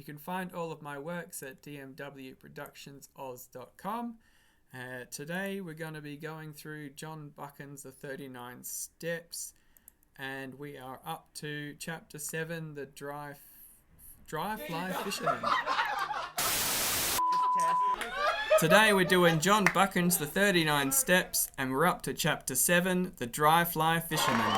can find all of my works at D.M.W.productionsoz.com. Today we're going to be going through John Buchan's The 39 Steps, and we are up to Chapter 7, The Dry Fly Fisherman. Today we're doing John Buchan's The 39 Steps, and we're up to Chapter 7, The Dry Fly Fisherman.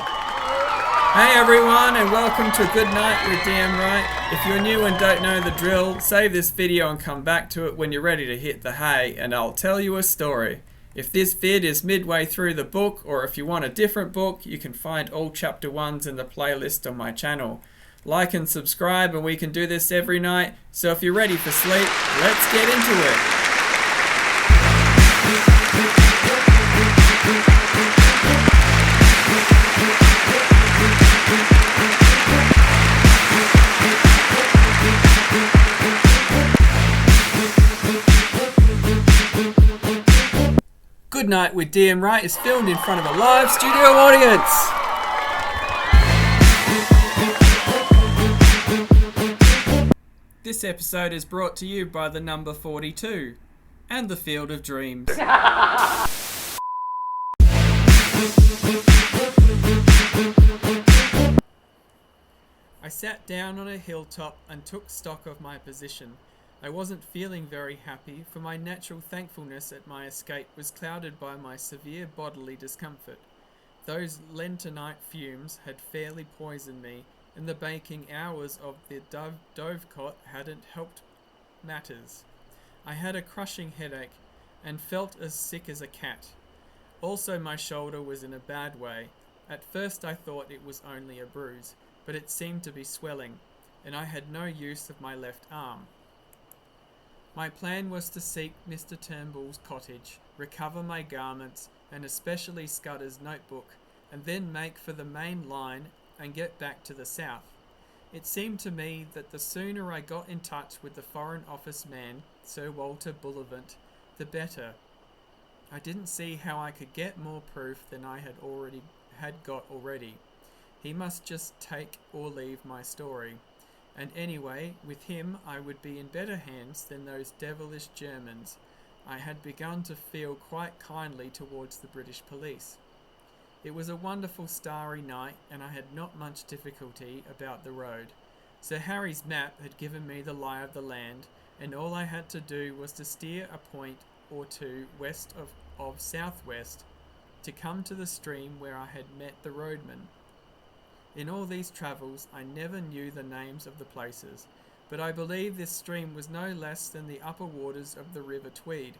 Hey everyone, and welcome to Goodnight with D.M. Wright. If you're new and don't know the drill, save this video and come back to it when you're ready to hit the hay, and I'll tell you a story. If this vid is midway through the book, or if you want a different book, you can find all chapter 1s in the playlist on my channel. Like and subscribe, and we can do this every night, so if you're ready for sleep, let's get into it. Goodnight with D.M. Wright is filmed in front of a live studio audience. This episode is brought to you by the number 42 and the Field of Dreams. I sat down on a hilltop and took stock of my position. I wasn't feeling very happy, for my natural thankfulness at my escape was clouded by my severe bodily discomfort. Those lentonite fumes had fairly poisoned me, and the baking hours of the dovecot hadn't helped matters. I had a crushing headache, and felt as sick as a cat. Also my shoulder was in a bad way. At first I thought it was only a bruise, but it seemed to be swelling, and I had no use of my left arm. My plan was to seek Mr. Turnbull's cottage, recover my garments, and especially Scudder's notebook, and then make for the main line and get back to the south. It seemed to me that the sooner I got in touch with the Foreign Office man, Sir Walter Bullivant, the better. I didn't see how I could get more proof than I had got already. He must just take or leave my story. And anyway, with him I would be in better hands than those devilish Germans. I had begun to feel quite kindly towards the British police. It was a wonderful starry night, and I had not much difficulty about the road. Sir Harry's map had given me the lie of the land, and all I had to do was to steer a point or two west of southwest to come to the stream where I had met the roadman. In all these travels I never knew the names of the places, but I believe this stream was no less than the upper waters of the River Tweed.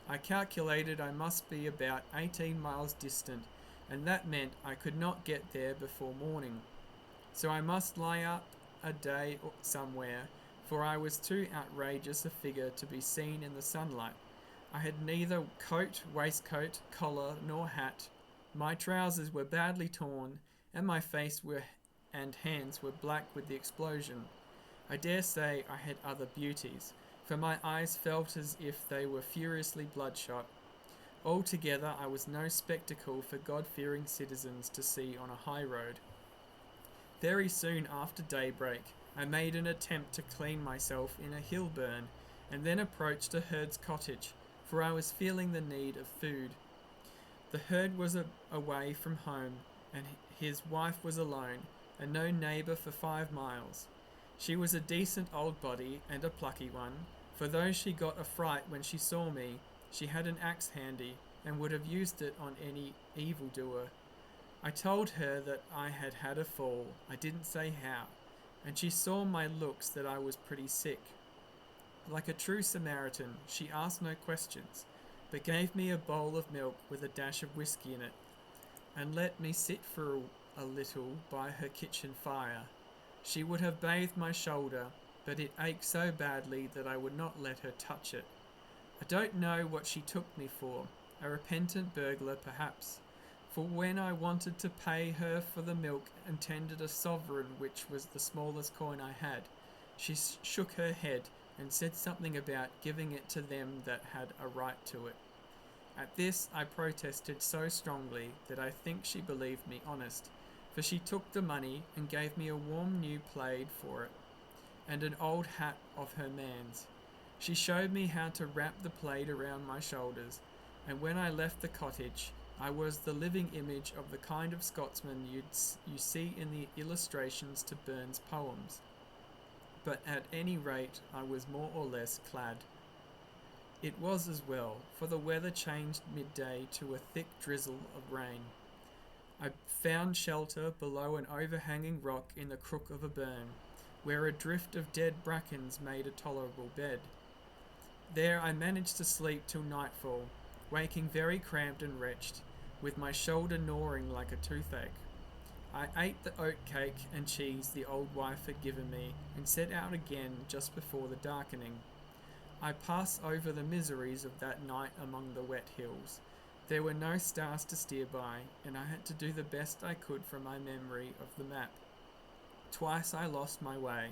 I calculated I must be about 18 miles distant, and that meant I could not get there before morning. So I must lie up a day somewhere, for I was too outrageous a figure to be seen in the sunlight. I had neither coat, waistcoat, collar, nor hat. My trousers were badly torn, and my face and hands were black with the explosion. I dare say I had other beauties, for my eyes felt as if they were furiously bloodshot. Altogether I was no spectacle for God-fearing citizens to see on a high road. Very soon after daybreak I made an attempt to clean myself in a hill burn, and then approached a herd's cottage, for I was feeling the need of food. The herd was away from home, and his wife was alone, and no neighbour for 5 miles. She was a decent old body, and a plucky one, for though she got a fright when she saw me, she had an axe handy, and would have used it on any evildoer. I told her that I had had a fall, I didn't say how, and she saw my looks that I was pretty sick. Like a true Samaritan, she asked no questions, but gave me a bowl of milk with a dash of whiskey in it, and let me sit for a little by her kitchen fire. She would have bathed my shoulder, but it ached so badly that I would not let her touch it. I don't know what she took me for, a repentant burglar perhaps, for when I wanted to pay her for the milk and tendered a sovereign, which was the smallest coin I had, she shook her head and said something about giving it to them that had a right to it. At this I protested so strongly that I think she believed me honest, for she took the money and gave me a warm new plaid for it. and an old hat of her man's. She showed me how to wrap the plaid around my shoulders, and when I left the cottage, I was the living image of the kind of Scotsman you see in the illustrations to Burns' poems. But at any rate, I was more or less clad. It was as well, for the weather changed midday to a thick drizzle of rain. I found shelter below an overhanging rock in the crook of a burn, where a drift of dead brackens made a tolerable bed. There I managed to sleep till nightfall, waking very cramped and wretched, with my shoulder gnawing like a toothache. I ate the oat cake and cheese the old wife had given me, and set out again just before the darkening. I passed over the miseries of that night among the wet hills. There were no stars to steer by, and I had to do the best I could from my memory of the map. Twice I lost my way,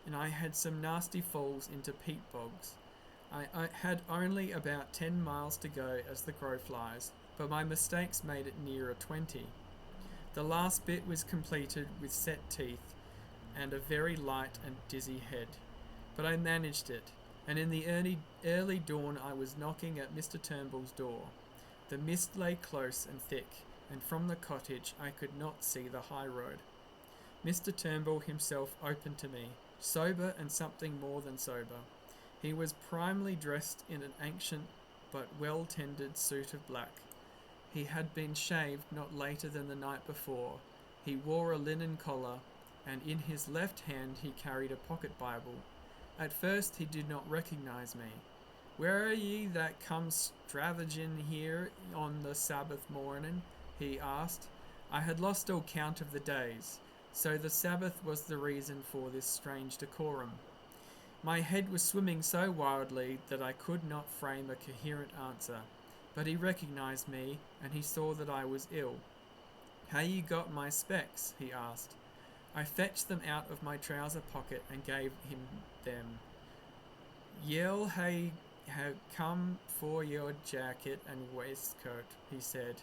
and I had some nasty falls into peat bogs. I had only about 10 miles to go as the crow flies, but my mistakes made it nearer 20. The last bit was completed with set teeth and a very light and dizzy head. But I managed it, and in the early dawn I was knocking at Mr. Turnbull's door. The mist lay close and thick, and from the cottage I could not see the high road. Mr. Turnbull himself opened to me, sober and something more than sober. He was primly dressed in an ancient but well-tended suit of black. He had been shaved not later than the night before. He wore a linen collar, and in his left hand he carried a pocket Bible. At first he did not recognize me. "Where are ye that come stravaging here on the Sabbath morning?" he asked. I had lost all count of the days, so the Sabbath was the reason for this strange decorum. My head was swimming so wildly that I could not frame a coherent answer, but he recognized me, and he saw that I was ill. "How you got my specs?" he asked. I fetched them out of my trouser pocket and gave him them. "Ye'll hae come for your jacket and waistcoat," he said.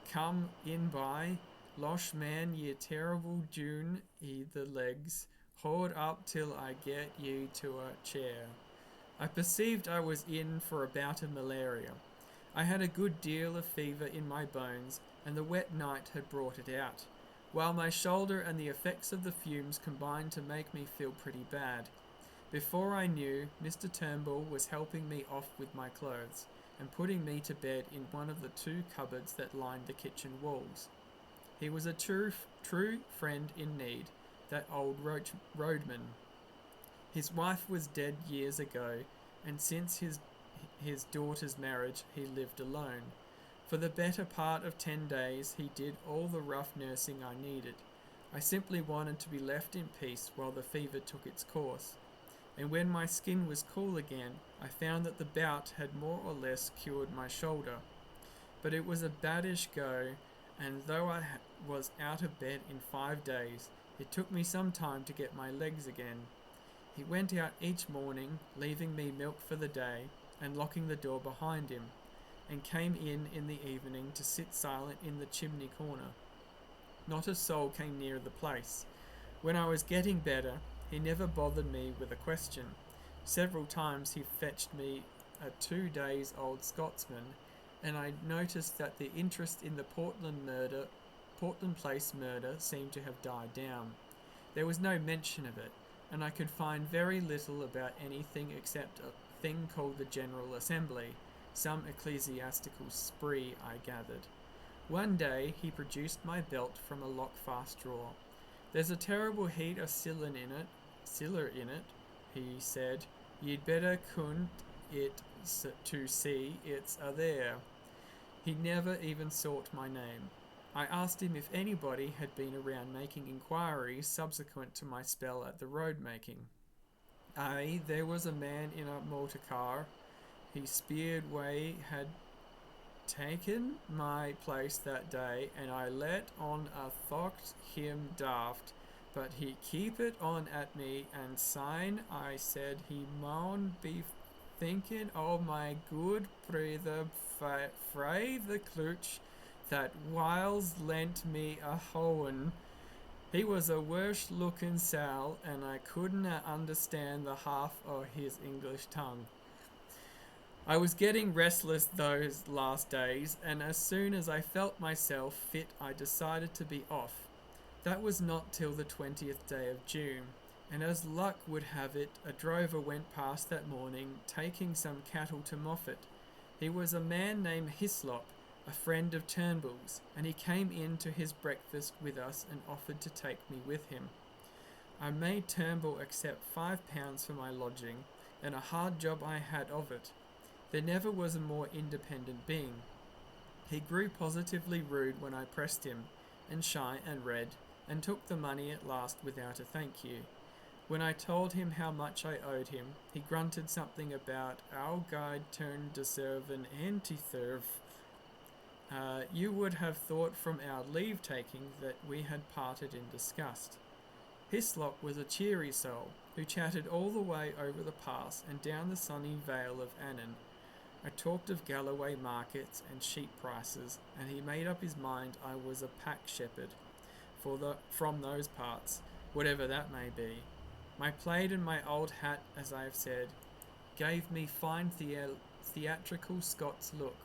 "Come in by. Losh man, ye terrible June i' the legs. Hold up till I get you to a chair." I perceived I was in for a bout of malaria. I had a good deal of fever in my bones, and the wet night had brought it out, while my shoulder and the effects of the fumes combined to make me feel pretty bad. Before I knew, Mr. Turnbull was helping me off with my clothes, and putting me to bed in one of the 2 cupboards that lined the kitchen walls. He was a true friend in need, that old roadman. His wife was dead years ago, and since his daughter's marriage he lived alone. For the better part of 10 days he did all the rough nursing I needed. I simply wanted to be left in peace while the fever took its course. And when my skin was cool again, I found that the bout had more or less cured my shoulder. But it was a baddish go, and though I was out of bed in 5 days, it took me some time to get my legs again. He went out each morning, leaving me milk for the day, and locking the door behind him, and came in the evening to sit silent in the chimney corner. Not a soul came near the place. When I was getting better, he never bothered me with a question. Several times he fetched me a 2-days-old Scotsman, and I noticed that the interest in the Portland Place murder seemed to have died down. There was no mention of it, and I could find very little about anything except a thing called the General Assembly, some ecclesiastical spree, I gathered. One day he produced my belt from a lock-fast drawer. "There's a terrible heat of siller in it," he said. "Ye'd better count it to see it's there." He never even sought my name. I asked him if anybody had been around making inquiries subsequent to my spell at the road making. Aye, there was a man in a motor car. He speered way had taken my place that day, and I let on a thocht him daft, but he keep it on at me, and syne I said he maun be thinking o' my good brither frae the clutch that whiles lent me a hoeing. He was a worse looking sow, and I couldn't understand the half of his English tongue. I was getting restless those last days, and as soon as I felt myself fit, I decided to be off. That was not till the 20th day of June, and as luck would have it, a drover went past that morning, taking some cattle to Moffat. He was a man named Hislop, a friend of Turnbull's, and he came in to his breakfast with us and offered to take me with him. I made Turnbull accept £5 for my lodging, and a hard job I had of it. There never was a more independent being. He grew positively rude when I pressed him, and shy and red, and took the money at last without a thank you. When I told him how much I owed him, he grunted something about our guide turned to serve an anti-serve. You would have thought from our leave-taking that we had parted in disgust. Hislop was a cheery soul, who chatted all the way over the pass and down the sunny vale of Annan. I talked of Galloway markets and sheep prices, and he made up his mind I was a pack shepherd from those parts, whatever that may be. My plaid and my old hat, as I have said, gave me fine theatrical Scots look,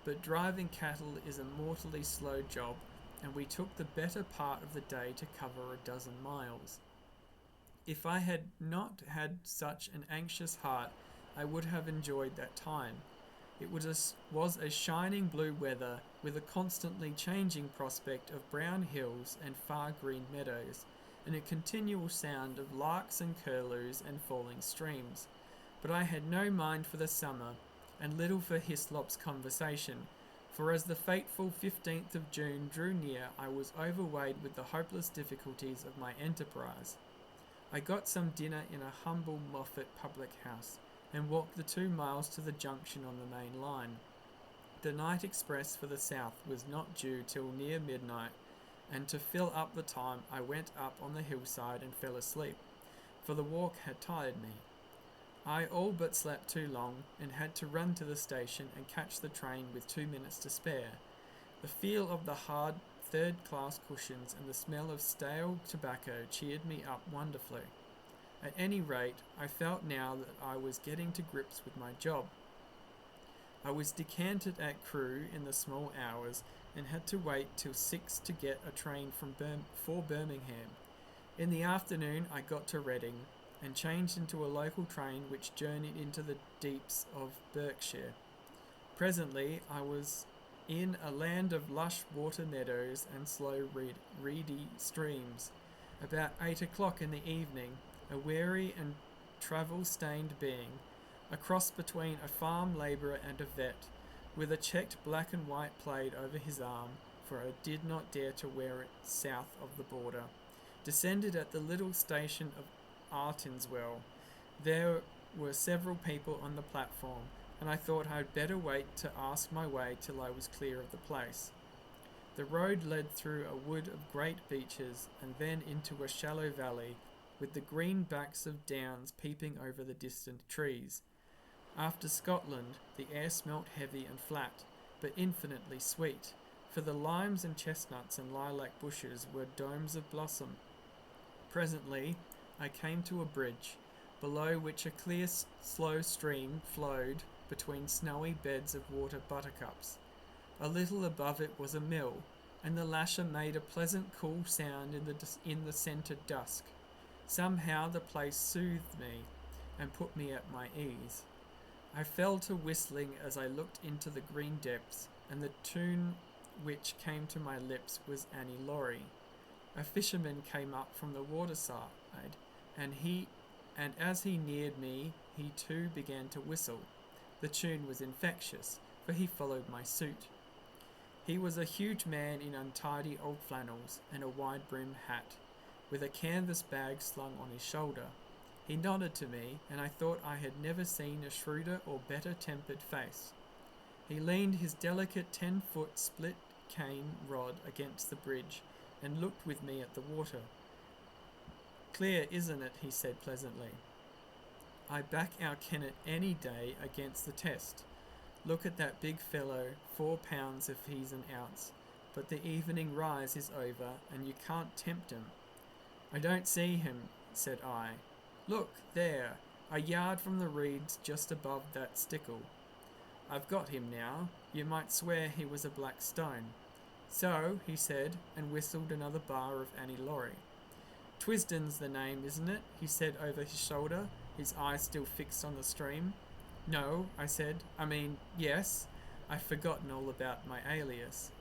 but driving cattle is a mortally slow job, and we took the better part of the day to cover a dozen miles. If I had not had such an anxious heart, I would have enjoyed that time. It was a shining blue weather, with a constantly changing prospect of brown hills and far green meadows, and a continual sound of larks and curlews and falling streams. But I had no mind for the summer, and little for Hislop's conversation, for as the fateful 15th of June drew near, I was overweighed with the hopeless difficulties of my enterprise. I got some dinner in a humble Moffat public house, and walked the 2 miles to the junction on the main line. The night express for the south was not due till near midnight, and to fill up the time I went up on the hillside and fell asleep, for the walk had tired me. I all but slept too long, and had to run to the station and catch the train with 2 minutes to spare. The feel of the hard third-class cushions and the smell of stale tobacco cheered me up wonderfully. At any rate, I felt now that I was getting to grips with my job. I was decanted at Crewe in the small hours, and had to wait till 6 to get a train for Birmingham. In the afternoon I got to Reading, and changed into a local train which journeyed into the deeps of Berkshire. Presently I was in a land of lush water meadows and slow reedy streams. About 8 o'clock in the evening, a weary and travel-stained being, a cross between a farm labourer and a vet, with a checked black and white plaid over his arm, for I did not dare to wear it south of the border, descended at the little station of Artinswell. There were several people on the platform, and I thought I had better wait to ask my way till I was clear of the place. The road led through a wood of great beeches, and then into a shallow valley, with the green backs of downs peeping over the distant trees. After Scotland, the air smelt heavy and flat, but infinitely sweet, for the limes and chestnuts and lilac bushes were domes of blossom. Presently I came to a bridge, below which a clear, slow stream flowed between snowy beds of water buttercups. A little above it was a mill, and the lasher made a pleasant cool sound in the scented dusk. Somehow the place soothed me, and put me at my ease. I fell to whistling as I looked into the green depths, and the tune which came to my lips was Annie Laurie. A fisherman came up from the waterside, and as he neared me, he too began to whistle. The tune was infectious, for he followed my suit. He was a huge man in untidy old flannels and a wide-brimmed hat, with a canvas bag slung on his shoulder. He nodded to me, and I thought I had never seen a shrewder or better-tempered face. He leaned his delicate 10-foot split cane rod against the bridge, and looked with me at the water. "Clear, isn't it?" he said pleasantly. "I back our Kennet any day against the test. Look at that big fellow, 4 pounds if he's an ounce. But the evening rise is over, and you can't tempt him. I don't see him, said I. Look, there, a yard from the reeds just above that stickle. I've got him now. You might swear he was a black stone. So, he said, and whistled another bar of Annie Laurie. Twisden's the name, isn't it? He said over his shoulder, his eyes still fixed on the stream. No, I said. Yes. I've forgotten all about my alias.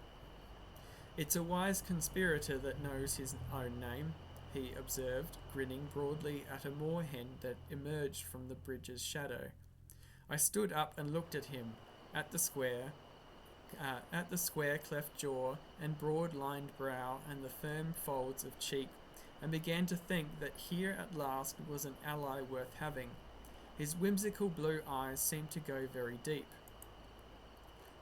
It's a wise conspirator that knows his own name, he observed, grinning broadly at a moorhen that emerged from the bridge's shadow. I stood up and looked at him, at the square cleft jaw and broad-lined brow and the firm folds of cheek, and began to think that here at last was an ally worth having. His whimsical blue eyes seemed to go very deep.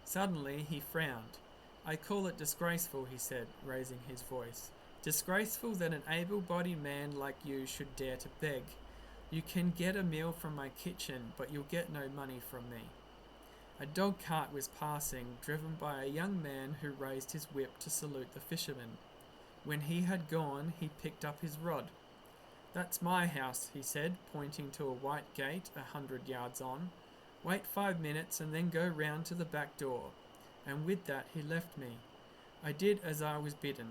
Suddenly he frowned. I call it disgraceful, he said, raising his voice. Disgraceful that an able-bodied man like you should dare to beg. You can get a meal from my kitchen, but you'll get no money from me. A dog cart was passing, driven by a young man who raised his whip to salute the fisherman. When he had gone, he picked up his rod. That's my house, he said, pointing to a white gate 100 yards on. Wait 5 minutes and then go round to the back door. And with that he left me. I did as I was bidden.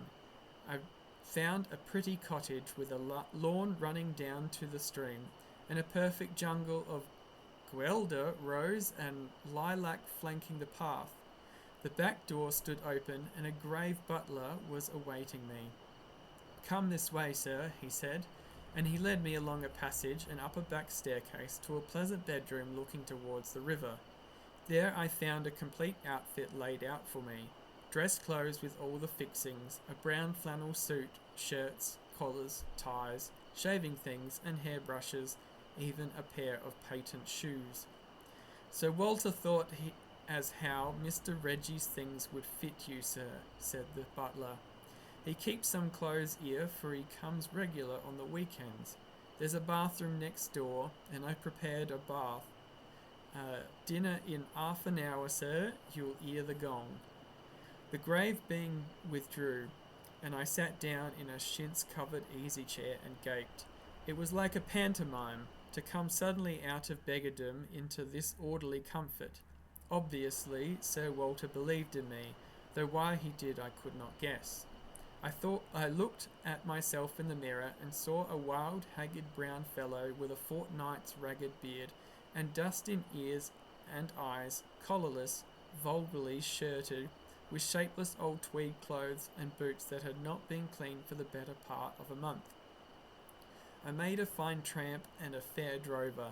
I found a pretty cottage with a lawn running down to the stream, and a perfect jungle of guelder, rose, and lilac flanking the path. The back door stood open, and a grave butler was awaiting me. Come this way, sir, he said, and he led me along a passage and up a back staircase to a pleasant bedroom looking towards the river. There I found a complete outfit laid out for me. Dress clothes with all the fixings, a brown flannel suit, shirts, collars, ties, shaving things and hairbrushes, even a pair of patent shoes. Sir Walter thought as how Mr. Reggie's things would fit you, sir, said the butler. He keeps some clothes here, for he comes regular on the weekends. There's a bathroom next door, and I prepared a bath. Dinner in half an hour, sir. You'll hear the gong. The grave being withdrew, and I sat down in a chintz-covered easy-chair and gaped. It was like a pantomime, to come suddenly out of beggardom into this orderly comfort. Obviously, Sir Walter believed in me, though why he did I could not guess. I looked at myself in the mirror and saw a wild, haggard brown fellow with a fortnight's ragged beard and dust in ears and eyes, collarless, vulgarly shirted, with shapeless old tweed clothes and boots that had not been cleaned for the better part of a month. I made a fine tramp and a fair drover,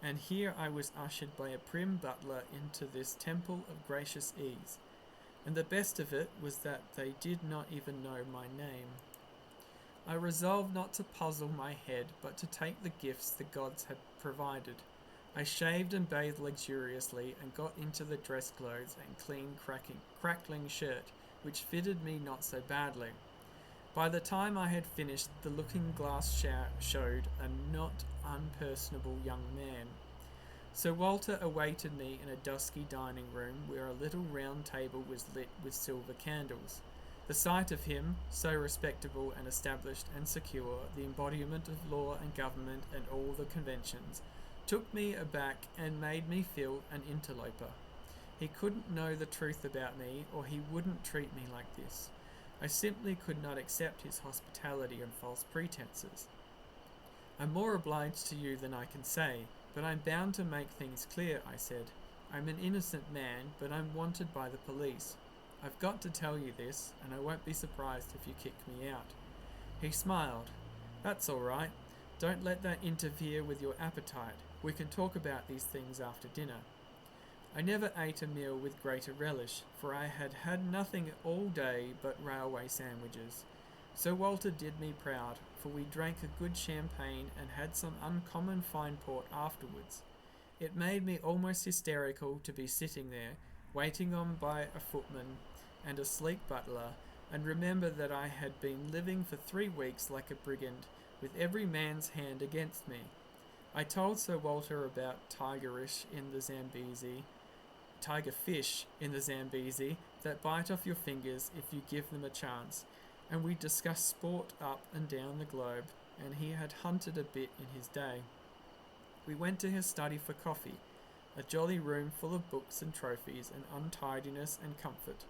and here I was ushered by a prim butler into this temple of gracious ease, and the best of it was that they did not even know my name. I resolved not to puzzle my head, but to take the gifts the gods had provided. I shaved and bathed luxuriously, and got into the dress clothes and clean crackling shirt, which fitted me not so badly. By the time I had finished, the looking-glass showed a not unpersonable young man. Sir Walter awaited me in a dusky dining room where a little round table was lit with silver candles. The sight of him, so respectable and established and secure, the embodiment of law and government and all the conventions, took me aback and made me feel an interloper. He couldn't know the truth about me, or he wouldn't treat me like this. I simply could not accept his hospitality on false pretenses. I'm more obliged to you than I can say, but I'm bound to make things clear, I said. I'm an innocent man, but I'm wanted by the police. I've got to tell you this, and I won't be surprised if you kick me out. He smiled. That's all right. Don't let that interfere with your appetite. We can talk about these things after dinner. I never ate a meal with greater relish, for I had had nothing all day but railway sandwiches. Sir Walter did me proud, for we drank a good champagne and had some uncommon fine port afterwards. It made me almost hysterical to be sitting there, waiting on by a footman and a sleek butler, and remember that I had been living for 3 weeks like a brigand, with every man's hand against me. I told Sir Walter about tigerfish in the Zambezi that bite off your fingers if you give them a chance, and we discussed sport up and down the globe, and he had hunted a bit in his day. We went to his study for coffee, a jolly room full of books and trophies and untidiness and comfort.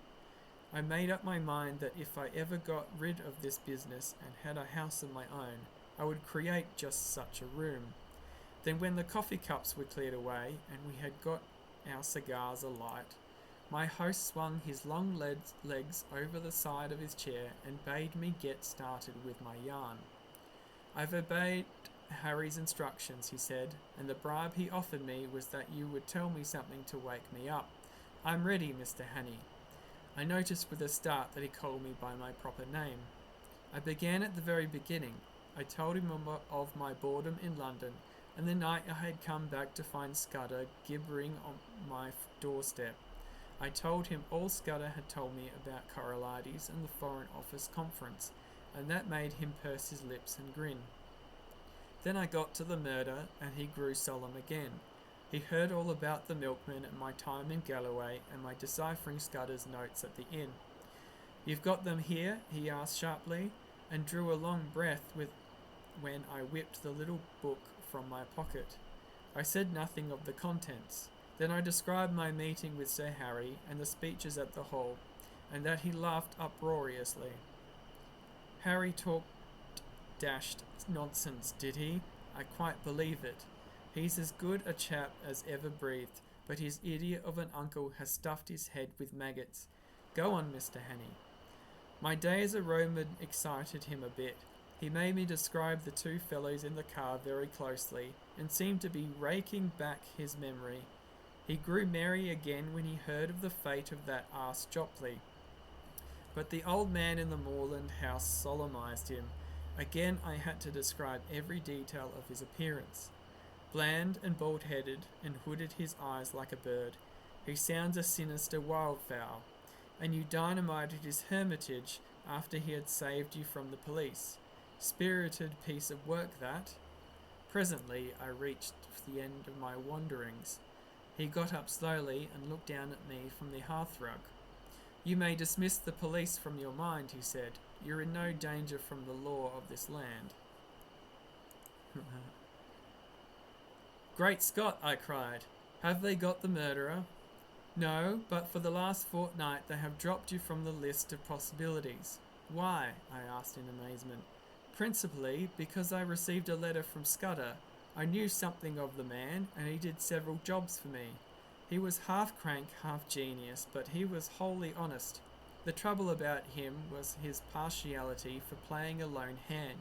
I made up my mind that if I ever got rid of this business and had a house of my own, I would create just such a room. Then when the coffee cups were cleared away and we had got our cigars alight, my host swung his long legs over the side of his chair and bade me get started with my yarn. I've obeyed Harry's instructions, he said, and the bribe he offered me was that you would tell me something to wake me up. I'm ready, Mr. Hannay. I noticed with a start that he called me by my proper name. I began at the very beginning. I told him of my boredom in London, and the night I had come back to find Scudder gibbering on my doorstep. I told him all Scudder had told me about Corralades and the Foreign Office conference, and that made him purse his lips and grin. Then I got to the murder, and he grew solemn again. He heard all about the milkman and my time in Galloway and my deciphering Scudder's notes at the inn. You've got them here? He asked sharply, and drew a long breath when I whipped the little book from my pocket. I said nothing of the contents. Then I described my meeting with Sir Harry and the speeches at the hall, and that he laughed uproariously. Harry talked dashed nonsense, did he? I quite believe it. He's as good a chap as ever breathed, but his idiot of an uncle has stuffed his head with maggots. Go on, Mr. Hannay. My day as a Roman excited him a bit. He made me describe the two fellows in the car very closely, and seemed to be raking back his memory. He grew merry again when he heard of the fate of that ass Jopley. But the old man in the moorland house solemnized him. Again I had to describe every detail of his appearance. Bland and bald-headed, and hooded his eyes like a bird, he sounds a sinister wildfowl. And you dynamited his hermitage after he had saved you from the police. Spirited piece of work, that. Presently I reached the end of my wanderings. He got up slowly and looked down at me from the hearthrug. You may dismiss the police from your mind, he said. You're in no danger from the law of this land. Great Scott, I cried. Have they got the murderer? No, but for the last fortnight they have dropped you from the list of possibilities. Why? I asked in amazement. Principally because I received a letter from Scudder. I knew something of the man, and he did several jobs for me. He was half crank, half genius, but he was wholly honest. The trouble about him was his partiality for playing a lone hand.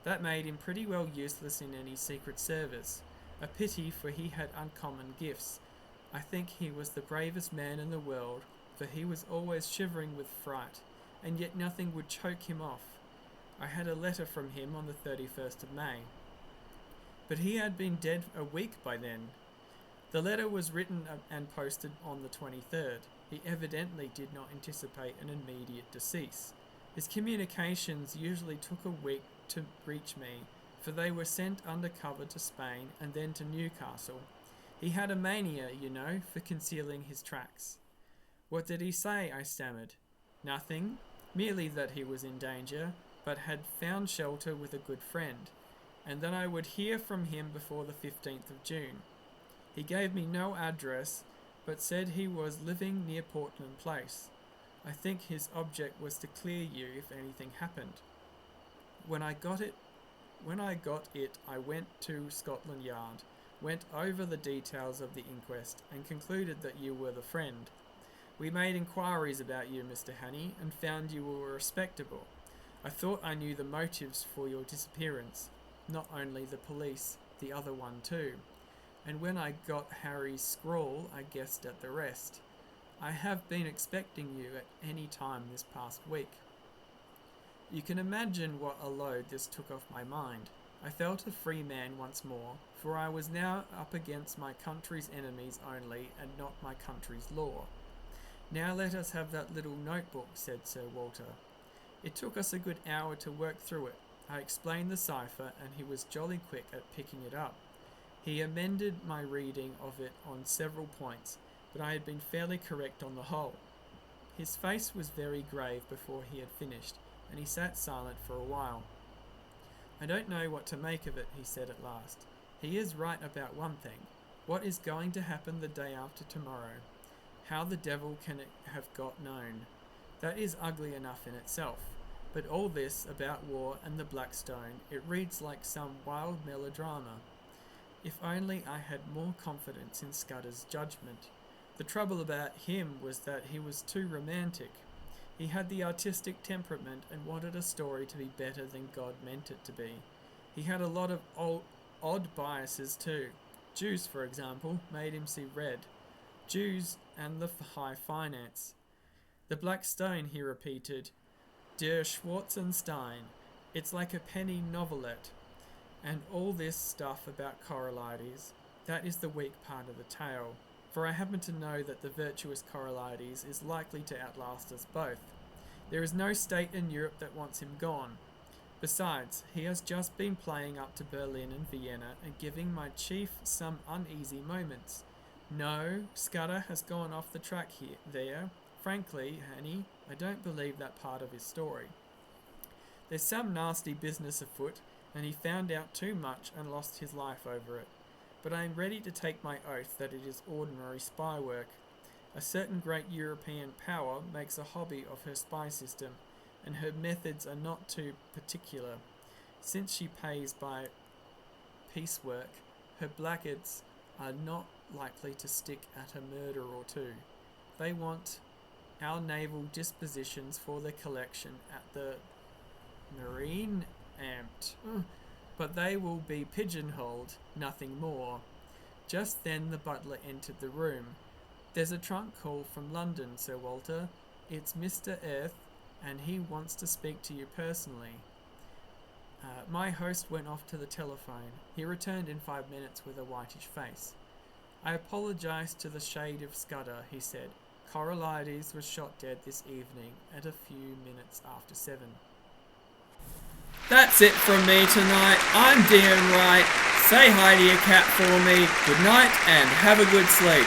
That made him pretty well useless in any secret service. A pity, for he had uncommon gifts. I think he was the bravest man in the world, for he was always shivering with fright, and yet nothing would choke him off. I had a letter from him on the 31st of May. But he had been dead a week by then. The letter was written and posted on the 23rd. He evidently did not anticipate an immediate decease. His communications usually took a week to reach me, for they were sent undercover to Spain and then to Newcastle. He had a mania, you know, for concealing his tracks. What did he say? I stammered. Nothing, merely that he was in danger, but had found shelter with a good friend, and that I would hear from him before the 15th of June. He gave me no address, but said he was living near Portland Place. I think his object was to clear you if anything happened. When I got it, I went to Scotland Yard, went over the details of the inquest, and concluded that you were the friend. We made inquiries about you, Mr. Hannay, and found you were respectable. I thought I knew the motives for your disappearance, not only the police, the other one too. And when I got Harry's scrawl, I guessed at the rest. I have been expecting you at any time this past week. You can imagine what a load this took off my mind. I felt a free man once more, for I was now up against my country's enemies only, and not my country's law. Now let us have that little notebook, said Sir Walter. It took us a good hour to work through it. I explained the cipher, and he was jolly quick at picking it up. He amended my reading of it on several points, but I had been fairly correct on the whole. His face was very grave before he had finished, and he sat silent for a while. "I don't know what to make of it," he said at last. "He is right about one thing. What is going to happen the day after tomorrow? How the devil can it have got known? That is ugly enough in itself. But all this about war and the Black Stone, it reads like some wild melodrama. If only I had more confidence in Scudder's judgment. The trouble about him was that he was too romantic. He had the artistic temperament and wanted a story to be better than God meant it to be. He had a lot of odd biases too. Jews, for example, made him see red. Jews and the high finance. The Black Stone, he repeated. Der Schwarzenstein. It's like a penny novelette. And all this stuff about Coralides. That is the weak part of the tale. For I happen to know that the virtuous Coralides is likely to outlast us both. There is no state in Europe that wants him gone. Besides, he has just been playing up to Berlin and Vienna and giving my chief some uneasy moments. No, Scudder has gone off the track there. Frankly, Hannay, I don't believe that part of his story. There's some nasty business afoot, and he found out too much and lost his life over it. But I am ready to take my oath that it is ordinary spy work. A certain great European power makes a hobby of her spy system, and her methods are not too particular. Since she pays by piecework, her blackguards are not likely to stick at a murder or two. They want our naval dispositions for their collection at the Marine Amt, but they will be pigeonholed, nothing more. Just then the butler entered the room. There's a trunk call from London, Sir Walter. It's Mr. Earth, and he wants to speak to you personally. My host went off to the telephone. He returned in 5 minutes with a whitish face. I apologise to the shade of Scudder, he said. Coralides was shot dead this evening at a few minutes after 7. That's it from me tonight. I'm D.M. Wright. Say hi to your cat for me. Good night and have a good sleep.